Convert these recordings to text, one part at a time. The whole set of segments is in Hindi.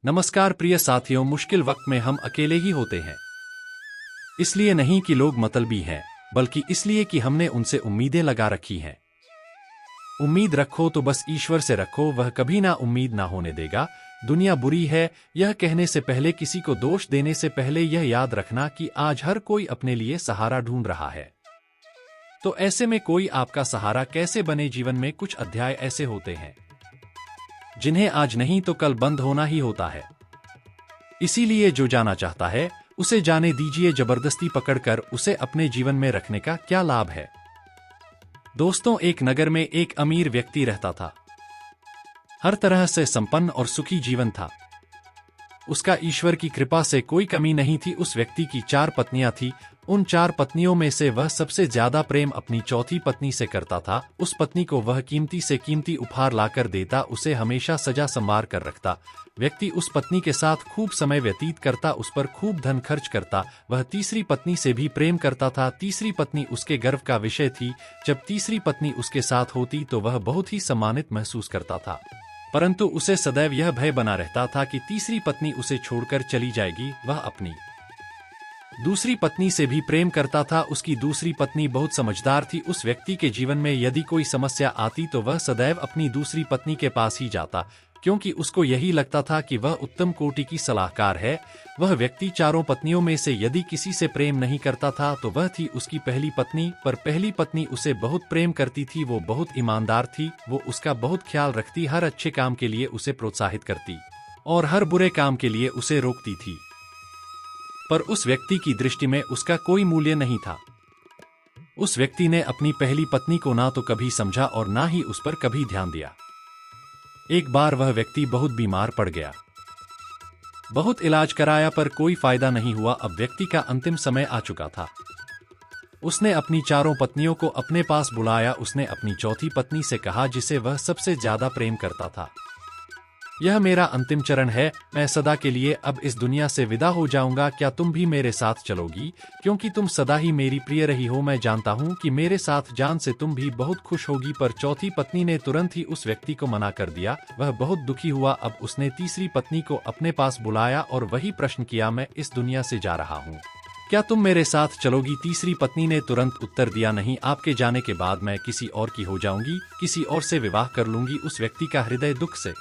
नमस्कार प्रिय साथियों, मुश्किल वक्त में हम अकेले ही होते हैं। इसलिए नहीं कि लोग मतलबी हैं, बल्कि इसलिए कि हमने उनसे उम्मीदें लगा रखी हैं। उम्मीद रखो तो बस ईश्वर से रखो, वह कभी ना उम्मीद ना होने देगा। दुनिया बुरी है, यह कहने से पहले, किसी को दोष देने से पहले यह याद रखना कि आज हर कोई अपने लिए सहारा ढूंढ रहा है। तो ऐसे में कोई आपका सहारा कैसे बने? जीवन में कुछ अध्याय ऐसे होते हैं जिन्हें आज नहीं तो कल बंद होना ही होता है। इसीलिए जो जाना चाहता है उसे जाने दीजिए। जबरदस्ती पकड़कर उसे अपने जीवन में रखने का क्या लाभ है? दोस्तों, एक नगर में एक अमीर व्यक्ति रहता था। हर तरह से संपन्न और सुखी जीवन था। उसका ईश्वर की कृपा से कोई कमी नहीं थी। उस व्यक्ति की 4 पत्नियां थी। उन 4 पत्नियों में से वह सबसे ज्यादा प्रेम अपनी चौथी पत्नी से करता था। उस पत्नी को वह कीमती से कीमती उपहार लाकर देता, उसे हमेशा सजा संवार कर रखता। व्यक्ति उस पत्नी के साथ खूब समय व्यतीत करता, उस पर खूब धन खर्च करता। वह तीसरी पत्नी से भी प्रेम करता था। तीसरी पत्नी उसके गर्व का विषय थी। जब तीसरी पत्नी उसके साथ होती तो वह बहुत ही सम्मानित महसूस करता था, परंतु उसे सदैव यह भय बना रहता था कि तीसरी पत्नी उसे छोड़कर चली जाएगी। वह अपनी दूसरी पत्नी से भी प्रेम करता था। उसकी दूसरी पत्नी बहुत समझदार थी। उस व्यक्ति के जीवन में यदि कोई समस्या आती तो वह सदैव अपनी दूसरी पत्नी के पास ही जाता, क्योंकि उसको यही लगता था कि वह उत्तम कोटि की सलाहकार है। वह व्यक्ति 4 पत्नियों में से यदि किसी से प्रेम नहीं करता था तो वह थी उसकी पहली पत्नी। पर पहली पत्नी उसे बहुत प्रेम करती थी। वो बहुत ईमानदार थी। वो उसका बहुत ख्याल रखती, हर अच्छे काम के लिए उसे प्रोत्साहित करती और हर बुरे काम के लिए उसे रोकती थी। पर उस व्यक्ति की दृष्टि में उसका कोई मूल्य नहीं था। उस व्यक्ति ने अपनी पहली पत्नी को ना तो कभी समझा और ना ही उस पर कभी ध्यान दिया। एक बार वह व्यक्ति बहुत बीमार पड़ गया। बहुत इलाज कराया पर कोई फायदा नहीं हुआ। अब व्यक्ति का अंतिम समय आ चुका था। उसने अपनी 4 पत्नियों को अपने पास बुलाया। उसने अपनी चौथी पत्नी से कहा, जिसे वह सबसे ज्यादा प्रेम करता था, यह मेरा अंतिम चरण है। मैं सदा के लिए अब इस दुनिया से विदा हो जाऊंगा। क्या तुम भी मेरे साथ चलोगी? क्योंकि तुम सदा ही मेरी प्रिय रही हो। मैं जानता हूं कि मेरे साथ जान से तुम भी बहुत खुश होगी। पर चौथी पत्नी ने तुरंत ही उस व्यक्ति को मना कर दिया। वह बहुत दुखी हुआ। अब उसने तीसरी पत्नी को अपने पास बुलाया और वही प्रश्न किया, मैं इस दुनिया से जा रहा हूँ, क्या तुम मेरे साथ चलोगी? तीसरी पत्नी ने तुरंत उत्तर दिया, नहीं, आपके जाने के बाद मैं किसी और की हो जाऊंगी, किसी और से विवाह कर लूंगी। उस व्यक्ति का हृदय दुख से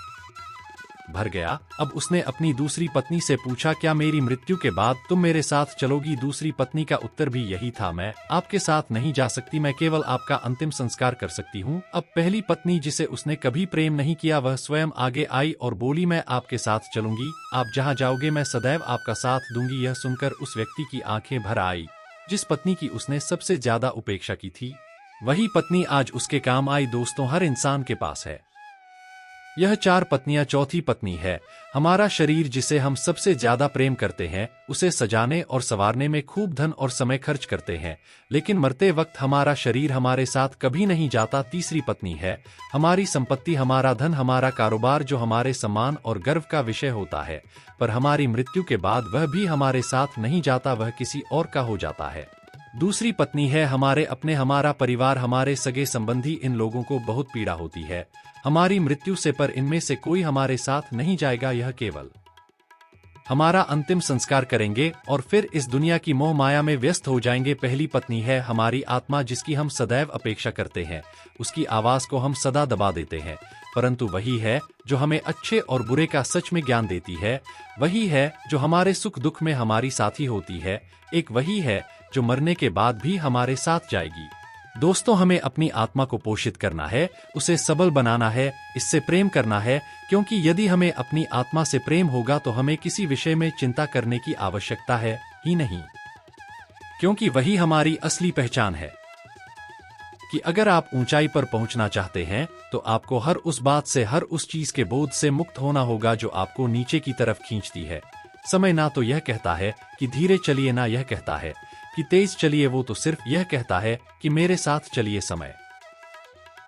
भर गया। अब उसने अपनी दूसरी पत्नी से पूछा, क्या मेरी मृत्यु के बाद तुम मेरे साथ चलोगी? दूसरी पत्नी का उत्तर भी यही था, मैं आपके साथ नहीं जा सकती, मैं केवल आपका अंतिम संस्कार कर सकती हूँ। अब पहली पत्नी, जिसे उसने कभी प्रेम नहीं किया, वह स्वयं आगे आई और बोली, मैं आपके साथ चलूंगी, आप जहाँ जाओगे मैं सदैव आपका साथ दूंगी। यह सुनकर उस व्यक्ति की आंखें भर आई। जिस पत्नी की उसने सबसे ज्यादा उपेक्षा की थी, वही पत्नी आज उसके काम आई। दोस्तों, हर इंसान के पास है यह 4 पत्नियां। चौथी पत्नी है हमारा शरीर, जिसे हम सबसे ज्यादा प्रेम करते हैं। उसे सजाने और संवारने में खूब धन और समय खर्च करते हैं, लेकिन मरते वक्त हमारा शरीर हमारे साथ कभी नहीं जाता। तीसरी पत्नी है हमारी संपत्ति, हमारा धन, हमारा कारोबार, जो हमारे सम्मान और गर्व का विषय होता है। पर हमारी मृत्यु के बाद वह भी हमारे साथ नहीं जाता, वह किसी और का हो जाता है। दूसरी पत्नी है हमारे अपने, हमारा परिवार, हमारे सगे संबंधी। इन लोगों को बहुत पीड़ा होती है हमारी मृत्यु से, पर इनमें से कोई हमारे साथ नहीं जाएगा। यह केवल हमारा अंतिम संस्कार करेंगे और फिर इस दुनिया की मोह माया में व्यस्त हो जाएंगे। पहली पत्नी है हमारी आत्मा, जिसकी हम सदैव अपेक्षा करते हैं। उसकी आवाज को हम सदा दबा देते हैं, परंतु वही है जो हमें अच्छे और बुरे का सच में ज्ञान देती है। वही है जो हमारे सुख दुख में हमारी साथी होती है। एक वही है जो मरने के बाद भी हमारे साथ जाएगी। दोस्तों, हमें अपनी आत्मा को पोषित करना है, उसे सबल बनाना है, इससे प्रेम करना है, क्योंकि यदि हमें अपनी आत्मा से प्रेम होगा तो हमें किसी विषय में चिंता करने की आवश्यकता है ही नहीं, क्योंकि वही हमारी असली पहचान है। कि अगर आप ऊंचाई पर पहुंचना चाहते हैं तो आपको हर उस बात से, हर उस चीज के बोझ से मुक्त होना होगा जो आपको नीचे की तरफ खींचती है। समय ना तो यह कहता है कि धीरे चलिए, ना यह कहता है कि तेज चलिए, वो तो सिर्फ यह कहता है कि मेरे साथ चलिए। समय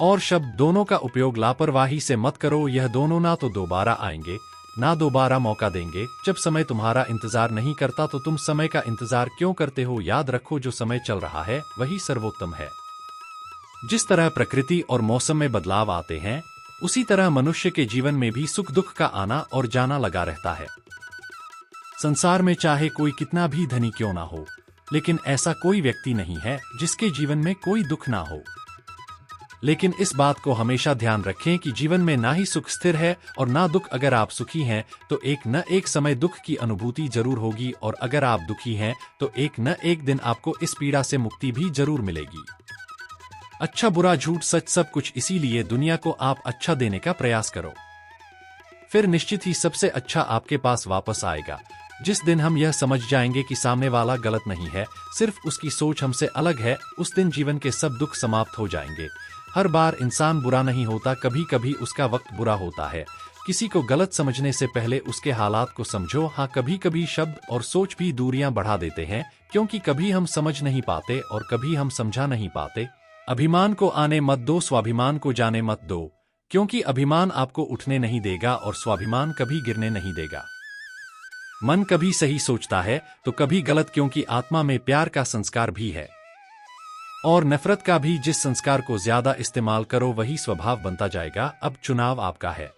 और शब्द दोनों का उपयोग लापरवाही से मत करो। यह दोनों ना तो दोबारा आएंगे, ना दोबारा मौका देंगे। जब समय तुम्हारा इंतजार नहीं करता तो तुम समय का इंतजार क्यों करते हो? याद रखो, जो समय चल रहा है वही सर्वोत्तम है। जिस तरह प्रकृति और मौसम में बदलाव आते हैं, उसी तरह मनुष्य के जीवन में भी सुख दुख का आना और जाना लगा रहता है। संसार में चाहे कोई कितना भी धनी क्यों ना हो, लेकिन ऐसा कोई व्यक्ति नहीं है जिसके जीवन में कोई दुख ना हो। लेकिन इस बात को हमेशा ध्यान रखें कि जीवन में ना ही सुख स्थिर है और ना दुख। अगर आप सुखी हैं तो एक न एक समय दुख की अनुभूति जरूर होगी, और अगर आप दुखी हैं तो एक न एक दिन आपको इस पीड़ा से मुक्ति भी जरूर मिलेगी। अच्छा बुरा झूठ सच सब कुछ, इसीलिए दुनिया को आप अच्छा देने का प्रयास करो, फिर निश्चित ही सबसे अच्छा आपके पास वापस आएगा। जिस दिन हम यह समझ जाएंगे कि सामने वाला गलत नहीं है, सिर्फ उसकी सोच हमसे अलग है, उस दिन जीवन के सब दुख समाप्त हो जाएंगे। हर बार इंसान बुरा नहीं होता, कभी कभी उसका वक्त बुरा होता है। किसी को गलत समझने से पहले उसके हालात को समझो। हाँ, कभी कभी शब्द और सोच भी दूरियां बढ़ा देते हैं, क्योंकि कभी हम समझ नहीं पाते और कभी हम समझा नहीं पाते। अभिमान को आने मत दो, स्वाभिमान को जाने मत दो, क्योंकि अभिमान आपको उठने नहीं देगा और स्वाभिमान कभी गिरने नहीं देगा। मन कभी सही सोचता है तो कभी गलत, क्योंकि आत्मा में प्यार का संस्कार भी है और नफरत का भी। जिस संस्कार को ज्यादा इस्तेमाल करो वही स्वभाव बनता जाएगा। अब चुनाव आपका है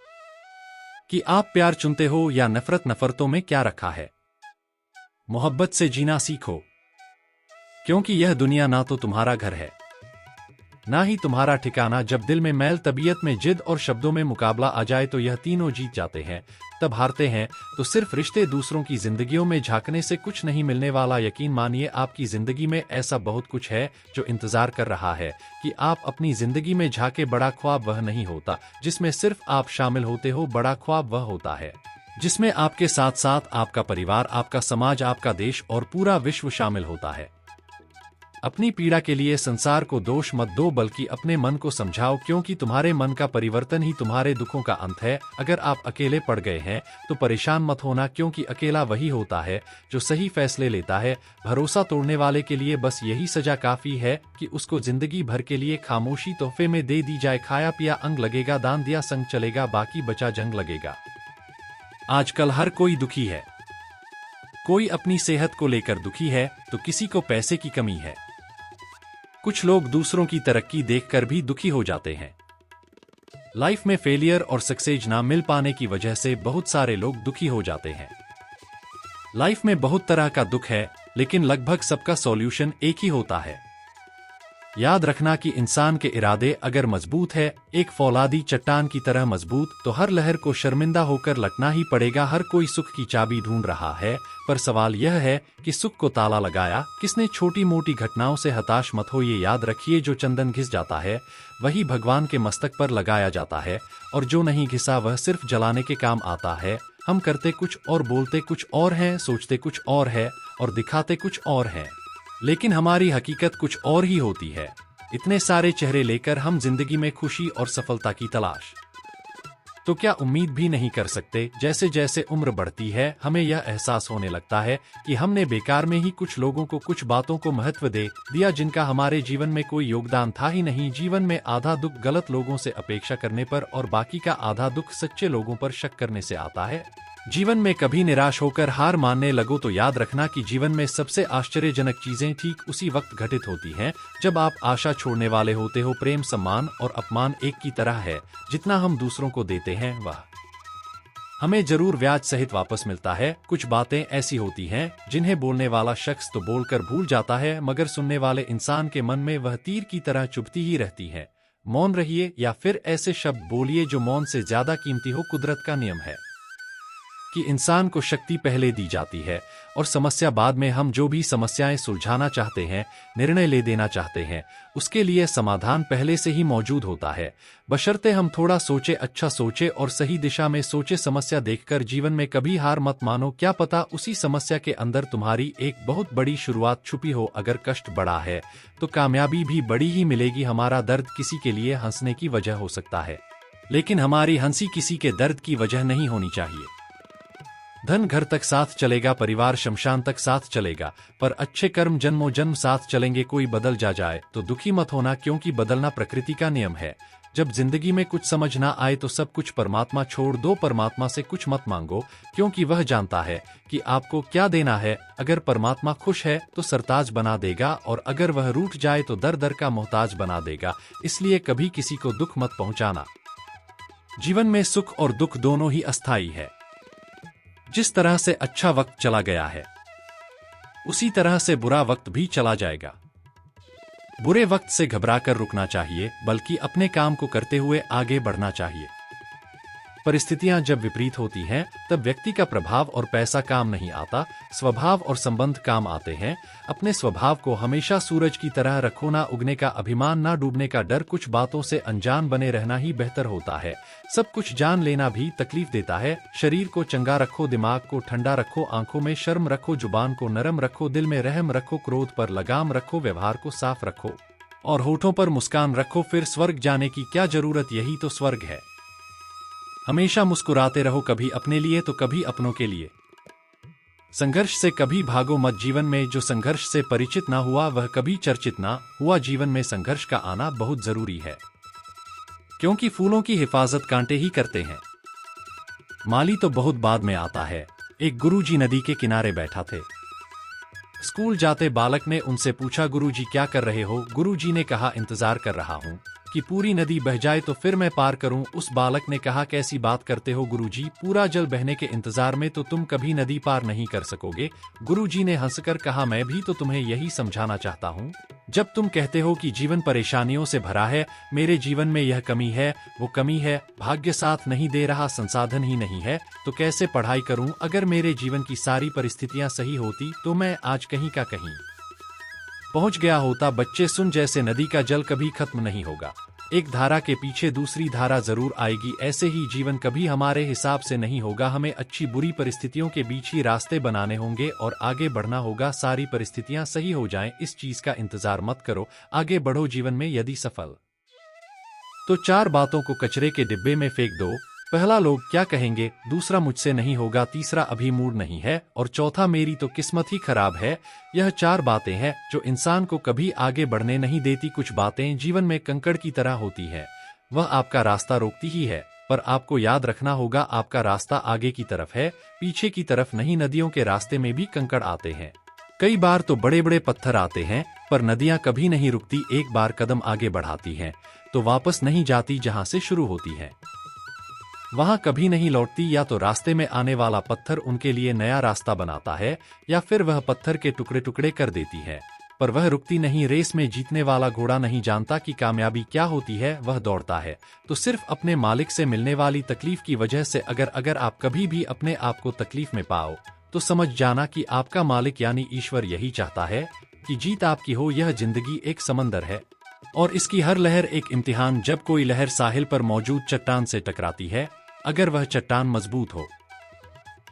कि आप प्यार चुनते हो या नफरत। नफरतों में क्या रखा है? मोहब्बत से जीना सीखो, क्योंकि यह दुनिया ना तो तुम्हारा घर है ना ही तुम्हारा ठिकाना। जब दिल में मैल, तबीयत में जिद और शब्दों में मुकाबला आ जाए तो यह तीनों जीत जाते हैं, तब हारते हैं। तो सिर्फ रिश्ते, दूसरों की जिंदगियों में झांकने से कुछ नहीं मिलने वाला। यकीन मानिए, आपकी जिंदगी में ऐसा बहुत कुछ है जो इंतजार कर रहा है कि आप अपनी जिंदगी में झांके। बड़ा ख्वाब वह नहीं होता जिसमें सिर्फ आप शामिल होते हो, बड़ा ख्वाब वह होता है जिसमें आपके साथ साथ आपका परिवार, आपका समाज, आपका देश और पूरा विश्व शामिल होता है। अपनी पीड़ा के लिए संसार को दोष मत दो, बल्कि अपने मन को समझाओ, क्योंकि तुम्हारे मन का परिवर्तन ही तुम्हारे दुखों का अंत है। अगर आप अकेले पड़ गए हैं तो परेशान मत होना, क्योंकि अकेला वही होता है जो सही फैसले लेता है। भरोसा तोड़ने वाले के लिए बस यही सजा काफी है कि उसको जिंदगी भर के लिए खामोशी तोहफे में दे दी जाए। खाया पिया अंग लगेगा, दान दिया संग चलेगा, बाकी बचा जंग लगेगा। आजकल हर कोई दुखी है। कोई अपनी सेहत को लेकर दुखी है तो किसी को पैसे की कमी है। कुछ लोग दूसरों की तरक्की देखकर भी दुखी हो जाते हैं। लाइफ में फेलियर और सक्सेस ना मिल पाने की वजह से बहुत सारे लोग दुखी हो जाते हैं। लाइफ में बहुत तरह का दुख है, लेकिन लगभग सबका सॉल्यूशन एक ही होता है। याद रखना कि इंसान के इरादे अगर मजबूत है, एक फौलादी चट्टान की तरह मजबूत, तो हर लहर को शर्मिंदा होकर लगना ही पड़ेगा। हर कोई सुख की चाबी ढूंढ रहा है, पर सवाल यह है कि सुख को ताला लगाया किसने। छोटी मोटी घटनाओं से हताश मत हो, ये याद रखिए, जो चंदन घिस जाता है वही भगवान के मस्तक पर लगाया जाता है, और जो नहीं घिसा वह सिर्फ जलाने के काम आता है। हम करते कुछ और बोलते कुछ और हैं, सोचते कुछ और है और दिखाते कुछ और है, लेकिन हमारी हकीकत कुछ और ही होती है। इतने सारे चेहरे लेकर हम जिंदगी में खुशी और सफलता की तलाश तो क्या उम्मीद भी नहीं कर सकते? जैसे जैसे उम्र बढ़ती है, हमें यह एहसास होने लगता है कि हमने बेकार में ही कुछ लोगों को, कुछ बातों को महत्व दे दिया जिनका हमारे जीवन में कोई योगदान था ही नहीं। जीवन में आधा दुख गलत लोगों से अपेक्षा करने पर और बाकी का आधा दुख सच्चे लोगों पर शक करने से आता है। जीवन में कभी निराश होकर हार मानने लगो तो याद रखना कि जीवन में सबसे आश्चर्यजनक चीजें ठीक उसी वक्त घटित होती हैं जब आप आशा छोड़ने वाले होते हो। प्रेम, सम्मान और अपमान एक की तरह है। जितना हम दूसरों को देते हैं वह हमें जरूर ब्याज सहित वापस मिलता है। कुछ बातें ऐसी होती हैं जिन्हें बोलने वाला शख्स तो बोलकर भूल जाता है, मगर सुनने वाले इंसान के मन में वह तीर की तरह चुभती ही रहती है। मौन रहिए या फिर ऐसे शब्द बोलिए जो मौन से ज्यादा कीमती हो। कुदरत का नियम है कि इंसान को शक्ति पहले दी जाती है और समस्या बाद में। हम जो भी समस्याएं सुलझाना चाहते हैं, निर्णय ले देना चाहते हैं, उसके लिए समाधान पहले से ही मौजूद होता है, बशर्ते हम थोड़ा सोचे, अच्छा सोचे और सही दिशा में सोचे। समस्या देखकर जीवन में कभी हार मत मानो, क्या पता उसी समस्या के अंदर तुम्हारी एक बहुत बड़ी शुरुआत छुपी हो। अगर कष्ट बड़ा है तो कामयाबी भी बड़ी ही मिलेगी। हमारा दर्द किसी के लिए हंसने की वजह हो सकता है, लेकिन हमारी हंसी किसी के दर्द की वजह नहीं होनी चाहिए। धन घर तक साथ चलेगा, परिवार शमशान तक साथ चलेगा, पर अच्छे कर्म जन्मों जन्म साथ चलेंगे। कोई बदल जाए तो दुखी मत होना, क्योंकि बदलना प्रकृति का नियम है। जब जिंदगी में कुछ समझ ना आए तो सब कुछ परमात्मा छोड़ दो। परमात्मा से कुछ मत मांगो, क्योंकि वह जानता है कि आपको क्या देना है। अगर परमात्मा खुश है तो सरताज बना देगा, और अगर वह रूठ जाए तो दर दर का मोहताज बना देगा। इसलिए कभी किसी को दुख मत पहुंचाना। जीवन में सुख और दुख दोनों ही अस्थायी है। जिस तरह से अच्छा वक्त चला गया है, उसी तरह से बुरा वक्त भी चला जाएगा। बुरे वक्त से घबराकर रुकना चाहिए, बल्कि अपने काम को करते हुए आगे बढ़ना चाहिए। परिस्थितियां जब विपरीत होती हैं, तब व्यक्ति का प्रभाव और पैसा काम नहीं आता, स्वभाव और संबंध काम आते हैं। अपने स्वभाव को हमेशा सूरज की तरह रखो, ना उगने का अभिमान, ना डूबने का डर। कुछ बातों से अनजान बने रहना ही बेहतर होता है। सब कुछ जान लेना भी तकलीफ देता है। शरीर को चंगा रखो, दिमाग को ठंडा रखो, आंखों में शर्म रखो, जुबान को नरम रखो, दिल में रहम रखो, क्रोध पर लगाम रखो, व्यवहार को साफ रखो और होठों पर मुस्कान रखो। फिर स्वर्ग जाने की क्या जरूरत, यही तो स्वर्ग है। हमेशा मुस्कुराते रहो, कभी अपने लिए तो कभी अपनों के लिए। संघर्ष से कभी भागो मत। जीवन में जो संघर्ष से परिचित ना हुआ, वह कभी चर्चित ना हुआ। जीवन में संघर्ष का आना बहुत जरूरी है, क्योंकि फूलों की हिफाजत कांटे ही करते हैं। माली तो बहुत बाद में आता है। एक गुरुजी नदी के किनारे बैठा थे। स्कूल जाते बालक ने उनसे पूछा, गुरुजी क्या कर रहे हो? गुरुजी ने कहा, इंतजार कर रहा हूँ कि पूरी नदी बह जाए तो फिर मैं पार करूं। उस बालक ने कहा, कैसी बात करते हो गुरुजी, पूरा जल बहने के इंतजार में तो तुम कभी नदी पार नहीं कर सकोगे। गुरुजी ने हंसकर कहा, मैं भी तो तुम्हें यही समझाना चाहता हूं। जब तुम कहते हो कि जीवन परेशानियों से भरा है, मेरे जीवन में यह कमी है, वो कमी है, भाग्य साथ नहीं दे रहा, संसाधन ही नहीं है, तो कैसे पढ़ाई करूं? अगर मेरे जीवन की सारी परिस्थितियां सही होती तो मैं आज कहीं का कहीं पहुंच गया होता। बच्चे सुन, जैसे नदी का जल कभी खत्म नहीं होगा, एक धारा के पीछे दूसरी धारा जरूर आएगी। ऐसे ही जीवन कभी हमारे हिसाब से नहीं होगा। हमें अच्छी बुरी परिस्थितियों के बीच ही रास्ते बनाने होंगे और आगे बढ़ना होगा। सारी परिस्थितियां सही हो जाएं, इस चीज का इंतजार मत करो, आगे बढ़ो। जीवन में यदि सफल तो 4 बातों को कचरे के डिब्बे में फेंक दो। पहला, लोग क्या कहेंगे। दूसरा, मुझसे नहीं होगा। तीसरा, अभी मूड नहीं है। और चौथा, मेरी तो किस्मत ही खराब है। यह 4 बातें हैं जो इंसान को कभी आगे बढ़ने नहीं देती। कुछ बातें जीवन में कंकड़ की तरह होती है, वह आपका रास्ता रोकती ही है, पर आपको याद रखना होगा, आपका रास्ता आगे की तरफ है, पीछे की तरफ नहीं। नदियों के रास्ते में भी कंकड़ आते हैं। कई बार तो बड़े बड़े पत्थर आते हैं, पर नदियां कभी नहीं रुकती। एक बार कदम आगे बढ़ाती हैं तो वापस नहीं जाती, जहां से शुरू होती है वहां कभी नहीं लौटती। या तो रास्ते में आने वाला पत्थर उनके लिए नया रास्ता बनाता है, या फिर वह पत्थर के टुकड़े टुकड़े कर देती है, पर वह रुकती नहीं। रेस में जीतने वाला घोड़ा नहीं जानता कि कामयाबी क्या होती है, वह दौड़ता है तो सिर्फ अपने मालिक से मिलने वाली तकलीफ की वजह से। अगर आप कभी भी अपने आप को तकलीफ में पाओ, तो समझ जाना कि आपका मालिक यानी ईश्वर यही चाहता है कि जीत आपकी हो। यह जिंदगी एक समंदर है और इसकी हर लहर एक इम्तिहान। जब कोई लहर साहिल पर मौजूद चट्टान से टकराती है, अगर वह चट्टान मजबूत हो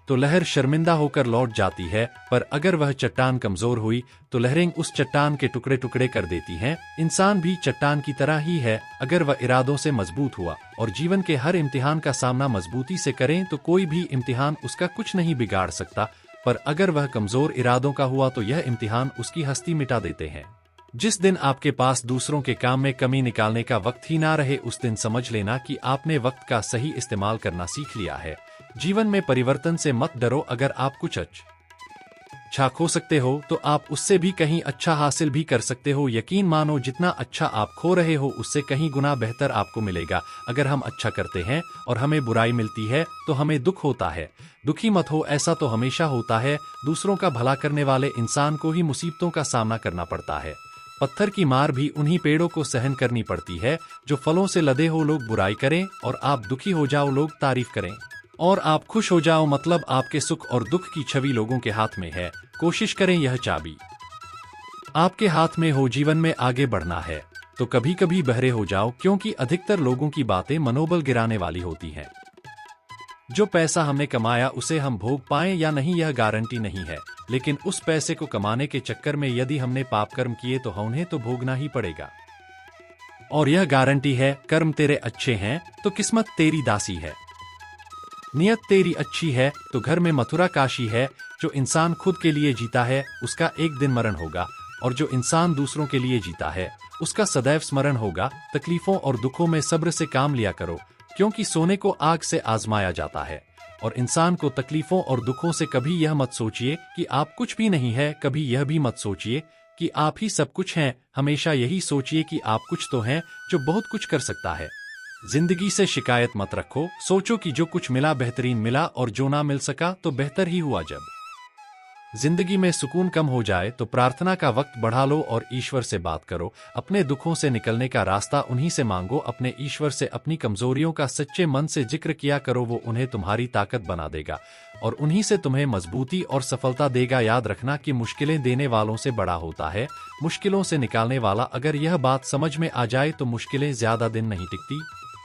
तो लहर शर्मिंदा होकर लौट जाती है, पर अगर वह चट्टान कमजोर हुई तो लहरें उस चट्टान के टुकड़े टुकड़े कर देती हैं। इंसान भी चट्टान की तरह ही है। अगर वह इरादों से मजबूत हुआ और जीवन के हर इम्तिहान का सामना मजबूती से करें, तो कोई भी इम्तिहान उसका कुछ नहीं बिगाड़ सकता। पर अगर वह कमजोर इरादों का हुआ तो यह इम्तिहान उसकी हस्ती मिटा देते हैं। जिस दिन आपके पास दूसरों के काम में कमी निकालने का वक्त ही ना रहे, उस दिन समझ लेना कि आपने वक्त का सही इस्तेमाल करना सीख लिया है। जीवन में परिवर्तन से मत डरो। अगर आप कुछ अच्छा खो सकते हो, तो आप उससे भी कहीं अच्छा हासिल भी कर सकते हो। यकीन मानो, जितना अच्छा आप खो रहे हो, उससे कहीं गुना बेहतर आपको मिलेगा। अगर हम अच्छा करते हैं और हमें बुराई मिलती है, तो हमें दुख होता है। दुखी मत हो, ऐसा तो हमेशा होता है। दूसरों का भला करने वाले इंसान को ही मुसीबतों का सामना करना पड़ता है। पत्थर की मार भी उन्हीं पेड़ों को सहन करनी पड़ती है जो फलों से लदे हो। लोग बुराई करें और आप दुखी हो जाओ, लोग तारीफ करें और आप खुश हो जाओ, मतलब आपके सुख और दुख की छवि लोगों के हाथ में है। कोशिश करें यह चाबी आपके हाथ में हो। जीवन में आगे बढ़ना है तो कभी कभी बहरे हो जाओ, क्योंकि अधिकतर लोगों की बातें मनोबल गिराने वाली होती हैं। जो पैसा हमने कमाया उसे हम भोग पाएं या नहीं, यह गारंटी नहीं है, लेकिन उस पैसे को कमाने के चक्कर में यदि हमने पाप कर्म किए तो उन्हें तो भोगना ही पड़ेगा। और यह गारंटी है, कर्म तेरे अच्छे हैं तो किस्मत तेरी दासी है। नियत तेरी अच्छी है तो घर में मथुरा काशी है। जो इंसान खुद के लिए जीता है, उसका एक दिन मरण होगा, और जो इंसान दूसरों के लिए जीता है, उसका सदैव स्मरण होगा। तकलीफों और दुखों में सब्र से काम लिया करो, क्योंकि सोने को आग से आजमाया जाता है। और इंसान को तकलीफों और दुखों से कभी यह मत सोचिए कि आप कुछ भी नहीं है, कभी यह भी मत सोचिए कि आप ही सब कुछ हैं। हमेशा यही सोचिए कि आप कुछ तो हैं जो बहुत कुछ कर सकता है। जिंदगी से शिकायत मत रखो, सोचो कि जो कुछ मिला बेहतरीन मिला और जो ना मिल सका तो बेहतर ही हुआ। जब जिंदगी में सुकून कम हो जाए तो प्रार्थना का वक्त बढ़ा लो और ईश्वर से बात करो। अपने दुखों से निकलने का रास्ता उन्हीं से मांगो। अपने ईश्वर से अपनी कमजोरियों का सच्चे मन से जिक्र किया करो, वो उन्हें तुम्हारी ताकत बना देगा और उन्हीं से तुम्हें मजबूती और सफलता देगा। याद रखना कि मुश्किलें देने वालों से बड़ा होता है मुश्किलों से निकालने वाला। अगर यह बात समझ में आ जाए तो मुश्किलें ज्यादा दिन नहीं टिकती।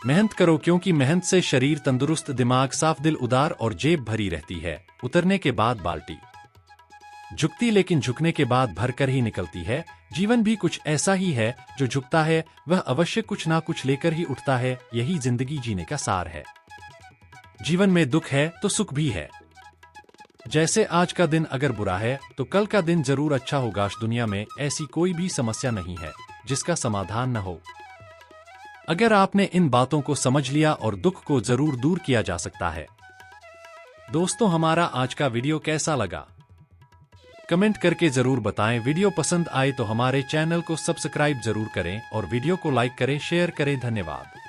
मेहनत करो, क्योंकि मेहनत से शरीर तंदुरुस्त, दिमाग साफ, दिल उदार और जेब भरी रहती है। उतरने के बाद बाल्टी झुकती, लेकिन झुकने के बाद भरकर ही निकलती है। जीवन भी कुछ ऐसा ही है, जो झुकता है वह अवश्य कुछ ना कुछ लेकर ही उठता है। यही जिंदगी जीने का सार है। जीवन में दुख है तो सुख भी है। जैसे आज का दिन अगर बुरा है तो कल का दिन जरूर अच्छा होगा। दुनिया में ऐसी कोई भी समस्या नहीं है जिसका समाधान न हो। अगर आपने इन बातों को समझ लिया और दुख को जरूर दूर किया जा सकता है। दोस्तों, हमारा आज का वीडियो कैसा लगा कमेंट करके जरूर बताएं। वीडियो पसंद आए तो हमारे चैनल को सब्सक्राइब जरूर करें और वीडियो को लाइक करें, शेयर करें। धन्यवाद।